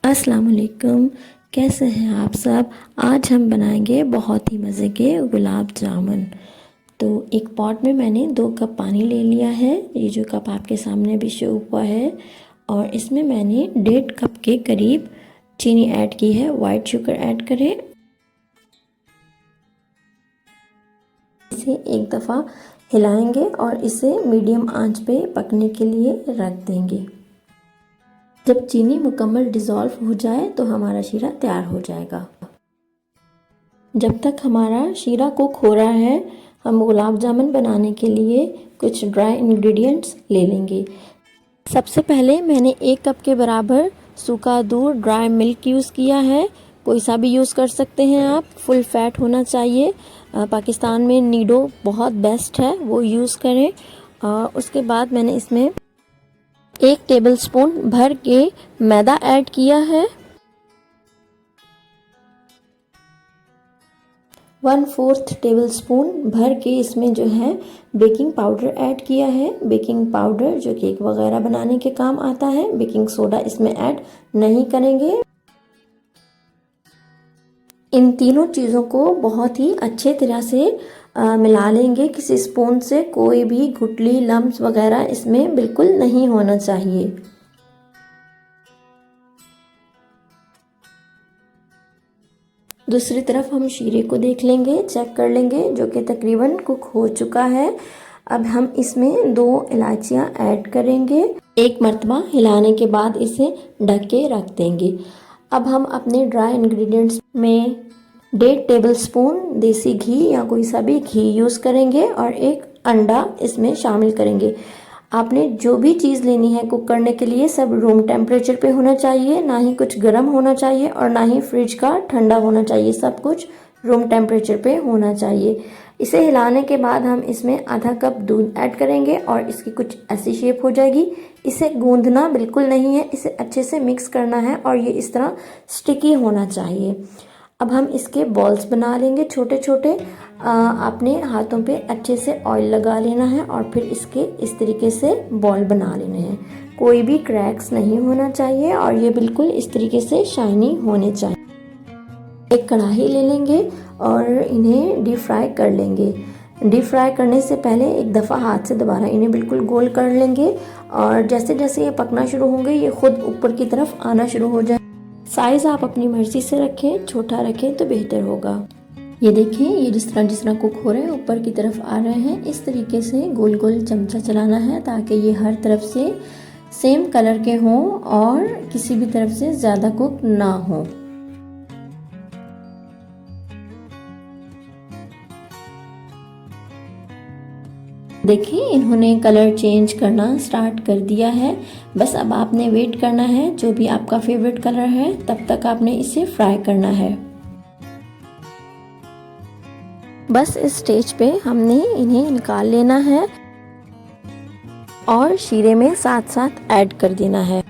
अस्सलाम वालेकुम। कैसे हैं आप सब। आज हम बनाएंगे बहुत ही मज़े के गुलाब जामुन। तो एक पॉट में मैंने 2 कप पानी ले लिया है। ये जो कप आपके सामने भी शो हुआ है। और इसमें मैंने 1.5 कप के करीब चीनी ऐड की है। वाइट शुगर ऐड करें। इसे एक दफ़ा हिलाएंगे और इसे मीडियम आंच पे पकने के लिए रख देंगे। जब चीनी मुकम्मल डिज़ोल्व हो जाए तो हमारा शीरा तैयार हो जाएगा। जब तक हमारा शीरा कुक हो रहा है, हम गुलाब जामुन बनाने के लिए कुछ ड्राई इंग्रेडिएंट्स ले लेंगे। सबसे पहले मैंने 1 कप के बराबर सूखा दूध ड्राई मिल्क यूज़ किया है। कोई सा भी यूज़ कर सकते हैं आप। फुल फैट होना चाहिए। पाकिस्तान में नीडो बहुत बेस्ट है, वो यूज़ करें। उसके बाद मैंने इसमें 1 टेबलस्पून भर के मैदा ऐड किया है। 1/4 टेबलस्पून भर के इसमें जो है बेकिंग पाउडर ऐड किया है। बेकिंग पाउडर जो केक वगैरह बनाने के काम आता है। बेकिंग सोडा इसमें ऐड नहीं करेंगे। इन तीनों चीज़ों को बहुत ही अच्छे तरह से मिला लेंगे। किसी स्पून से कोई भी गुठली लम्स वगैरह इसमें बिल्कुल नहीं होना चाहिए। दूसरी तरफ हम शीरे को देख लेंगे, चेक कर लेंगे, जो कि तकरीबन कुक हो चुका है। अब हम इसमें 2 इलायचियाँ ऐड करेंगे। एक मरतबा हिलाने के बाद इसे ढक के रख देंगे। अब हम अपने ड्राई इंग्रेडिएंट्स में 1.5 टेबलस्पून देसी घी या कोई सा भी घी यूज़ करेंगे और 1 अंडा इसमें शामिल करेंगे। आपने जो भी चीज़ लेनी है कुक करने के लिए सब रूम टेम्परेचर पे होना चाहिए। ना ही कुछ गर्म होना चाहिए और ना ही फ्रिज का ठंडा होना चाहिए। सब कुछ रूम टेम्परेचर पे होना चाहिए। इसे हिलाने के बाद हम इसमें आधा कप दूध ऐड करेंगे और इसकी कुछ ऐसी शेप हो जाएगी। इसे गूंदना बिल्कुल नहीं है, इसे अच्छे से मिक्स करना है और ये इस तरह स्टिकी होना चाहिए। अब हम इसके बॉल्स बना लेंगे छोटे छोटे। अपने हाथों पे अच्छे से ऑयल लगा लेना है और फिर इसके इस तरीके से बॉल बना लेने हैं। कोई भी क्रैक्स नहीं होना चाहिए और ये बिल्कुल इस तरीके से शाइनी होने चाहिए। एक कढ़ाई ले लेंगे और इन्हें डीप फ्राई कर लेंगे। डीप फ्राई करने से पहले एक दफ़ा हाथ से दोबारा इन्हें बिल्कुल गोल कर लेंगे और जैसे जैसे ये पकना शुरू होंगे ये खुद ऊपर की तरफ आना शुरू हो जाए। साइज़ आप अपनी मर्ज़ी से रखें, छोटा रखें तो बेहतर होगा। ये देखिए, ये जिस तरह कुक हो रहे हैं ऊपर की तरफ आ रहे हैं। इस तरीके से गोल गोल चमचा चलाना है ताकि ये हर तरफ से सेम कलर के हों और किसी भी तरफ से ज़्यादा कुक ना हो। देखिए, इन्होंने कलर चेंज करना स्टार्ट कर दिया है। बस अब आपने वेट करना है, जो भी आपका फेवरेट कलर है तब तक आपने इसे फ्राई करना है। बस इस स्टेज पे हमने इन्हें निकाल लेना है और शीरे में साथ साथ ऐड कर देना है।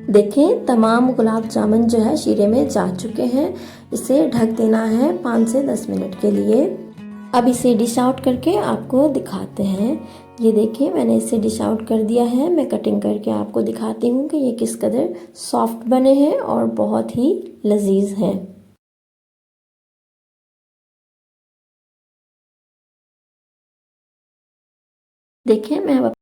देखें, तमाम गुलाब जामुन जो है शीरे में जा चुके हैं। इसे ढक देना है 5 से 10 मिनट के लिए। अब इसे डिश आउट करके आपको दिखाते हैं। ये देखिए, मैंने इसे डिश आउट कर दिया है। मैं कटिंग करके आपको दिखाती हूँ कि ये किस कदर सॉफ्ट बने हैं और बहुत ही लजीज हैं। देखिए, मैं